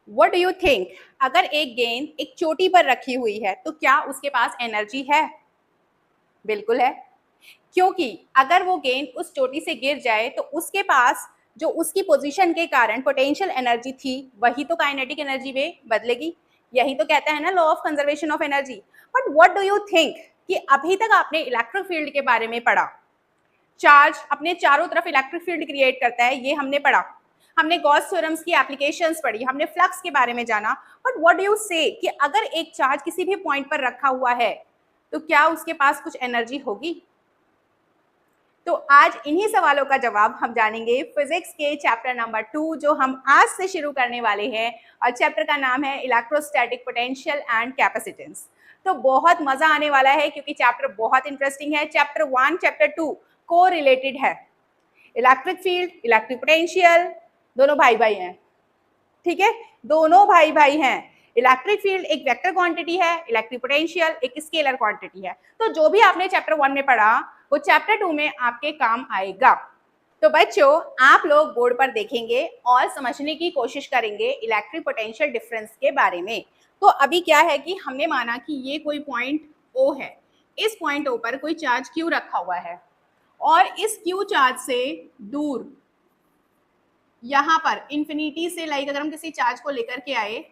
What do you think, अगर एक गेंद एक चोटी पर रखी हुई है तो क्या उसके पास एनर्जी है? बिल्कुल है, क्योंकि अगर वो गेंद उस चोटी से गिर जाए तो उसके पास जो उसकी पोजीशन के कारण पोटेंशियल एनर्जी थी वही तो काइनेटिक एनर्जी में बदलेगी। यही तो कहता है ना law of conservation of energy. But what do you think कि अभी तक आपने इलेक्ट्रिक फील्ड के बारे में पढ़ा, चार्ज अपने चारों तरफ इलेक्ट्रिक फील्ड क्रिएट करता है, ये हमने पढ़ा, हमने गॉस थ्योरम्स की एप्लीकेशंस पढ़ी, हमने फ्लक्स के बारे में जाना। बट व्हाट डू यू से कि अगर एक चार्ज किसी भी पॉइंट पर रखा हुआ है तो क्या उसके पास कुछ एनर्जी होगी? तो आज इन्हीं सवालों का जवाब हम जानेंगे फिजिक्स के चैप्टर नंबर 2 जो हम आज से शुरू करने वाले हैं, और चैप्टर का नाम है इलेक्ट्रोस्टैटिक पोटेंशियल एंड कैपेसिटेंस। तो बहुत मजा आने वाला है क्योंकि चैप्टर बहुत इंटरेस्टिंग है। चैप्टर 1 चैप्टर 2 को रिलेटेड है। इलेक्ट्रिक फील्ड, इलेक्ट्रिक पोटेंशियल दोनों भाई भाई हैं, ठीक है, दोनों भाई भाई हैं। इलेक्ट्रिक फील्ड एक वेक्टर क्वांटिटी है, इलेक्ट्रिक पोटेंशियल एक स्केलर क्वांटिटी है। तो जो भी आपने चैप्टर 1 में पढ़ा वो चैप्टर 2 में आपके काम आएगा। तो बच्चों आप लोग बोर्ड पर देखेंगे और समझने की कोशिश करेंगे इलेक्ट्रिक पोटेंशियल डिफरेंस के बारे में। तो अभी क्या है कि हमने माना कि ये कोई पॉइंट O है, इस पॉइंट O पर कोई चार्ज Q रखा हुआ है और इस Q चार्ज से दूर यहाँ पर इंफिनिटी से लाइक अगर हम किसी चार्ज को लेकर के आए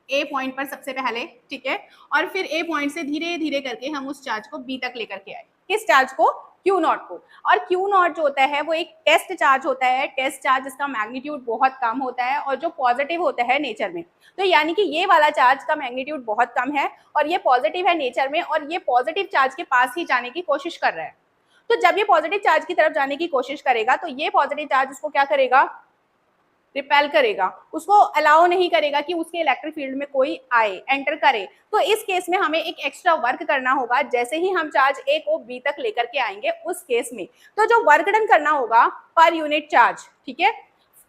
ए पॉइंट पर सबसे पहले, ठीक है, और फिर ए पॉइंट से धीरे धीरे करके हम उस चार्ज को बी तक लेकर के आए, किस चार्ज को? क्यू नॉट को। और क्यू नॉट जो होता है वो एक टेस्ट चार्ज होता है, टेस्ट चार्ज जिसका मैग्नीट्यूड बहुत कम होता है और जो पॉजिटिव होता है नेचर में। तो यानी कि ये वाला चार्ज का मैग्नीट्यूड बहुत कम है और ये पॉजिटिव है नेचर में, और ये पॉजिटिव चार्ज के पास ही जाने की कोशिश कर रहा है। तो जब ये पॉजिटिव चार्ज की तरफ जाने की कोशिश करेगा तो ये पॉजिटिव चार्ज उसको क्या करेगा? रिपेल करेगा, उसको अलाउ नहीं करेगा कि उसके इलेक्ट्रिक फील्ड में कोई आए, एंटर करे। तो इस केस में हमें एक एक्स्ट्रा वर्क करना होगा जैसे ही हम चार्ज ए को बी तक लेकर के आएंगे उस केस में। तो जो वर्क डन करना होगा पर यूनिट चार्ज, ठीक है,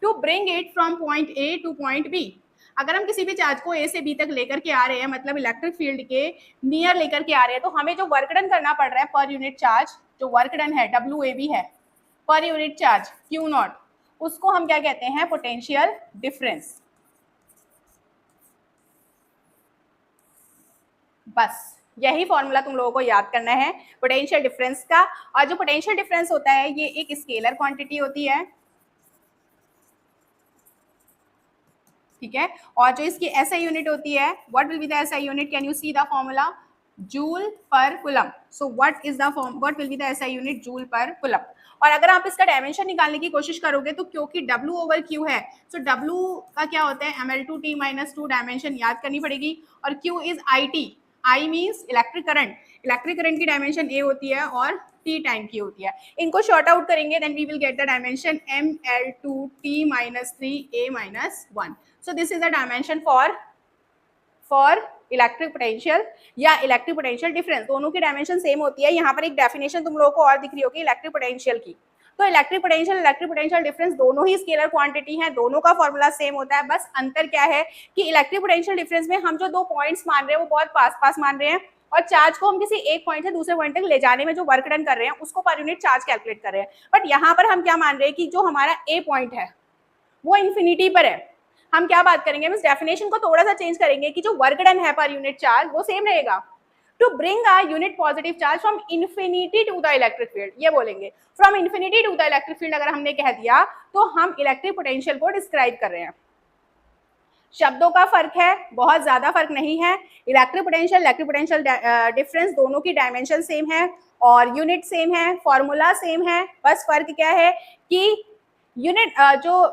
to bring it from point A to point B. अगर हम किसी भी चार्ज को ए से बी तक लेकर के आ रहे हैं, मतलब इलेक्ट्रिक फील्ड के नियर लेकर के आ रहे हैं, तो हमें जो वर्क डन करना पड़ रहा है पर यूनिट चार्ज, जो वर्क डन है WAB है पर यूनिट चार्ज क्यू नॉट, उसको हम क्या कहते हैं? Potential difference. बस यही फॉर्मूला तुम लोगों को याद करना है पोटेंशियल डिफरेंस का। और जो पोटेंशियल डिफरेंस होता है ये एक स्केलर क्वांटिटी होती है, ठीक है, और जो इसकी SI यूनिट होती है, what will be the SI unit? Can you see the formula? Joule पर coulomb. So what is the form, what will be the SI unit? Joule पर कूलम। और अगर आप इसका डायमेंशन निकालने की कोशिश करोगे तो क्योंकि W/Q है, तो W का क्या होता है? ml2t-2 डायमेंशन याद करनी पड़ेगी, और Q is IT, I means electric current, electric current की डायमेंशन A होती है और T टाइम की होती है। इनको शॉर्ट आउट करेंगे then we will get the dimension ml2t-3A-1। So this is the dimension for electric potential या इलेक्ट्रिक पोटेंशियल डिफरेंस। दोनों की डायमेंशन सेम होती है। यहाँ पर एक डेफिनेशन तुम लोगों को और दिख रही होगी इलेक्ट्रिक पोटेंशियल की। तो इलेक्ट्रिक पोटेंशियल डिफरेंस दोनों ही स्केलर क्वांटिटी है, दोनों का फॉर्मूला सेम होता है। बस अंतर क्या है कि इलेक्ट्रिक पोटेंशियल डिफरेंस में हम जो दो पॉइंट्स मान रहे हैं वो बहुत पास पास मान रहे हैं, और चार्ज को हम किसी एक पॉइंट से दूसरे पॉइंट तक ले जाने में जो वर्क डन कर रहे हैं उसको पर यूनिट चार्ज कैलकुलेट कर रहे हैं। बट यहाँ पर हम क्या मान रहे हैं कि जो हमारा ए पॉइंट है वो इंफिनिटी पर है। हम क्या बात करेंगे, इस डेफिनेशन को थोड़ा सा चेंज करेंगे कि जो वर्क डन है पर यूनिट चार्ज वो सेम रहेगा। To bring a unit positive charge from infinity to the electric field, ये बोलेंगे from infinity to the electric field. अगर हमने कह दिया तो हम इलेक्ट्रिक पोटेंशियल को डिस्क्राइब कर रहे हैं। शब्दों का फर्क है, बहुत ज्यादा फर्क नहीं है। इलेक्ट्रिक पोटेंशियल डिफरेंस दोनों की डायमेंशन सेम है और यूनिट सेम है, फॉर्मूला सेम है। बस फर्क क्या है कि यूनिट जो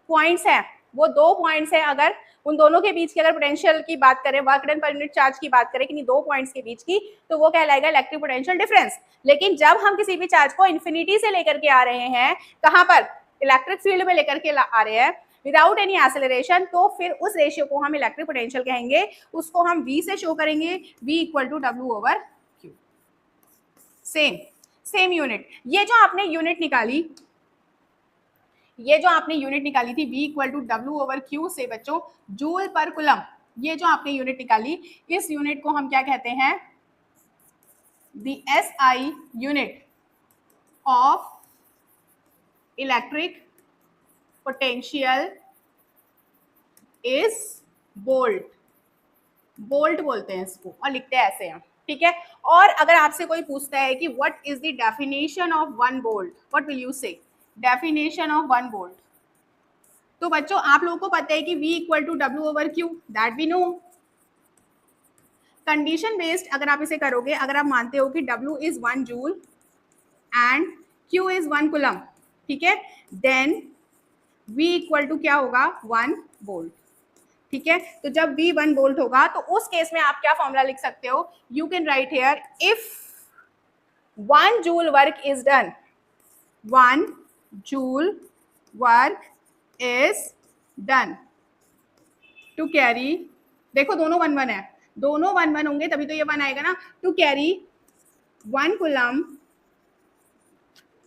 पॉइंट्स हैं वो दो पॉइंट्स हैं, अगर उन दोनों के बीच की अगर पोटेंशियल की बात करें, वर्क डन पर यूनिट चार्ज की बात करें कि दो पॉइंट्स के बीच की, तो वो कहलाएगा इलेक्ट्रिक पोटेंशियल डिफरेंस। लेकिन जब हम किसी भी चार्ज को इन्फिनिटी से लेकर के आ रहे हैं, कहां पर? इलेक्ट्रिक फील्ड में लेकर के आ रहे हैं विदाउट एनी एक्सेलरेशन, तो फिर उस रेशियो को हम इलेक्ट्रिक पोटेंशियल कहेंगे। उसको हम V से शो करेंगे, V equal to W/Q। Same unit. ये जो आपने यूनिट निकाली थी V इक्वल टू W/Q से बच्चों, जूल पर कूलम, ये जो आपने यूनिट निकाली, इस यूनिट को हम क्या कहते हैं? The SI unit of electric potential is bolt, bolt बोलते हैं इसको और लिखते हैं ऐसे हैं, ठीक है। और अगर आपसे कोई पूछता है कि what is the definition of one volt, what will you say? Definition of one volt. तो बच्चों आप लोगों को पता है कि V equal to W over Q, that we know. Condition based अगर आप इसे करोगे, अगर आप मानते हो कि W is 1 joule and Q is 1 coulomb, ठीक है, देन V इक्वल टू क्या होगा? 1 वोल्ट, ठीक है। तो जब V 1 वोल्ट होगा तो उस केस में आप क्या फॉर्मूला लिख सकते हो? You can write here, if 1 joule work is done, 1 joule work is done to carry, देखो दोनों 1 1 है, दोनों 1 1 होंगे तभी तो ये 1 आएगा ना, टू कैरी 1 कूलम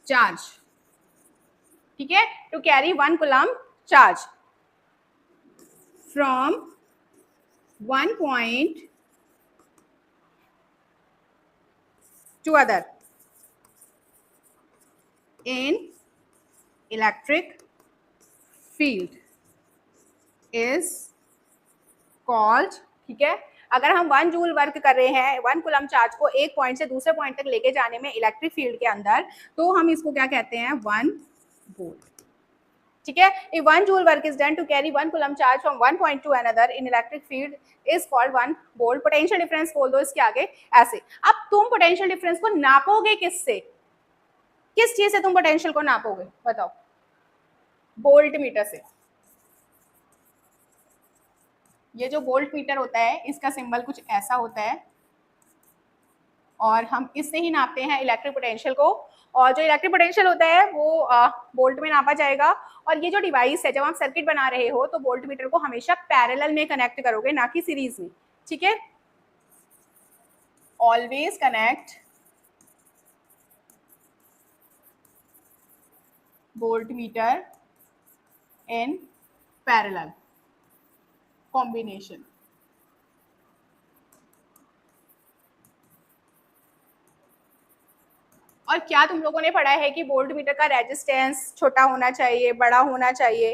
चार्ज, ठीक है, to carry 1 coulomb charge from 1 point to other in electric field is called, ठीक है। अगर हम 1 जूल वर्क कर रहे हैं 1 कूलम चार्ज को एक पॉइंट से दूसरे पॉइंट तक लेके जाने में इलेक्ट्रिक फील्ड के अंदर, तो हम इसको क्या कहते हैं? 1 वोल्ट, ठीक है। If 1 joule work is done to carry 1 coulomb charge from 1 point to another in electric field is called 1 volt. Potential difference बोल दो इसके आगे ऐसे। अब तुम पोटेंशियल डिफरेंस को नापोगे किससे? किस चीज से तुम पोटेंशियल को नापोगे बताओ? वोल्ट मीटर से। ये जो वोल्ट मीटर होता है इसका सिंबल कुछ ऐसा होता है और हम इससे ही नापते हैं इलेक्ट्रिक पोटेंशियल को। और जो इलेक्ट्रिक पोटेंशियल होता है वो वोल्ट में नापा जाएगा। और ये जो डिवाइस है, जब आप सर्किट बना रहे हो तो वोल्ट मीटर को हमेशा पैरेलल में कनेक्ट करोगे, ना कि सीरीज में, ठीक है। Always connect volt meter in parallel combination. और क्या तुम लोगों ने पढ़ा है कि वोल्ट मीटर का रेजिस्टेंस छोटा होना चाहिए, बड़ा होना चाहिए?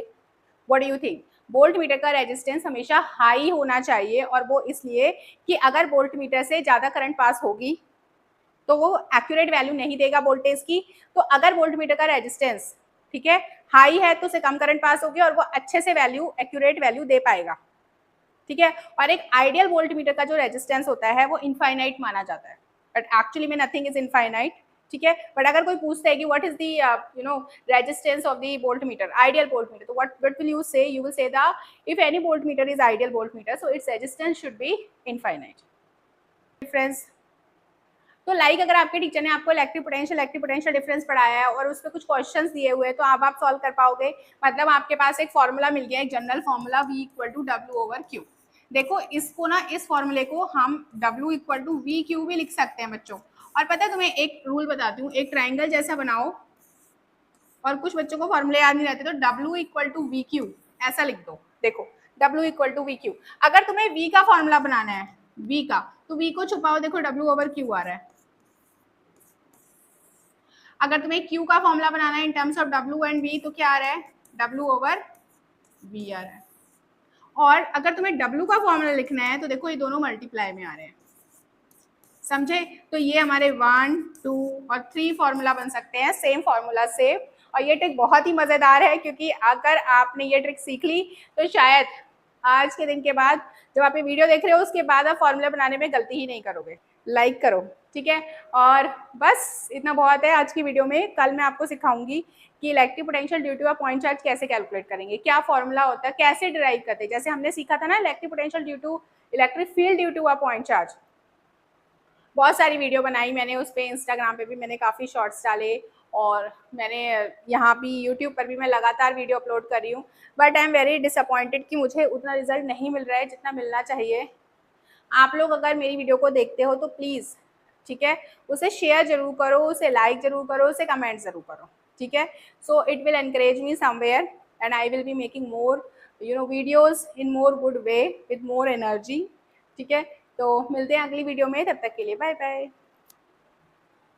What do you think? Volt meter का रेजिस्टेंस हमेशा हाई होना चाहिए, और वो इसलिए कि अगर वोल्ट मीटर से ज़्यादा करंट पास होगी तो वो एक्यूरेट वैल्यू नहीं देगा वोल्टेज की। तो अगर वोल्ट मीटर का रेजिस्टेंस, ठीक है, हाई है तो उसे कम करंट पास होगी और वो अच्छे से वैल्यू, एक्यूरेट वैल्यू दे पाएगा, ठीक है। और एक आइडियल वोल्ट मीटर का जो रेजिस्टेंस होता है वो इनफाइनाइट माना जाता है, बट एक्चुअली में नथिंग इज इनफाइनाइट, ठीक है। बट अगर कोई पूछता है कि what is the resistance of the voltmeter, ideal voltmeter, तो what will you say? You will say the, if any voltmeter is ideal voltmeter so its resistance should be infinite. Friends, तो अगर आपके teacher ने आपको electric potential difference पढ़ाया है और उस पर कुछ क्वेश्चंस दिए हुए हैं तो आप सॉल्व कर पाओगे। मतलब आपके पास एक फॉर्मूला मिल गया, एक general formula V equal to W over Q. देखो इसको ना, इस फॉर्मूले को हम W equal to V Q भी लिख सकते हैं बच्चों। और पता है तुम्हें एक रूल बताती हूँ, एक ट्राइंगल जैसा बनाओ, और कुछ बच्चों को फॉर्मूले याद नहीं रहते तो W equal to V Q ऐसा लिख दो। देखो W equal to V Q. अगर तुम्हें V का फॉर्मूला बनाना है, V का, तो V को छुपाओ, देखो W ओवर क्यू आ रहा है। अगर तुम्हें Q का फॉर्मूला बनाना है in terms of W and V, तो क्या आ रहा है? W ओवर V आ रहा है। और अगर तुम्हें W का फॉर्मूला लिखना है तो देखो ये दोनों मल्टीप्लाई में आ रहे हैं, समझे? तो ये हमारे 1, 2 और 3 फॉर्मूला बन सकते हैं सेम फॉर्मूला से। और ये ट्रिक बहुत ही मज़ेदार है, क्योंकि अगर आपने ये ट्रिक सीख ली तो शायद आज के दिन के बाद, जब आप ये वीडियो देख रहे हो उसके बाद आप फॉर्मूला बनाने में गलती ही नहीं करोगे। लाइक करो, ठीक है। और बस इतना बहुत है आज की वीडियो में। कल मैं आपको सिखाऊंगी कि electric potential due to a point charge कैसे कैलकुलेट करेंगे, क्या फॉर्मूला होता है, कैसे डिराइव करते हैं। जैसे हमने सीखा था ना electric potential due to electric field due to a point charge, बहुत सारी वीडियो बनाई मैंने उस पर, इंस्टाग्राम पे भी मैंने काफ़ी शॉर्ट्स डाले, और मैंने यहाँ भी यूट्यूब पर भी मैं लगातार वीडियो अपलोड कर रही हूँ। But I am very disappointed कि मुझे उतना रिजल्ट नहीं मिल रहा है जितना मिलना चाहिए। आप लोग अगर मेरी वीडियो को देखते हो तो प्लीज़, ठीक है, उसे शेयर जरूर करो, उसे लाइक जरूर करो, उसे कमेंट जरूर करो, ठीक है। So it will encourage me somewhere and I will be making more videos in more good way with more energy, ठीक है। तो मिलते हैं अगली वीडियो में, तब तक के लिए बाय बाय।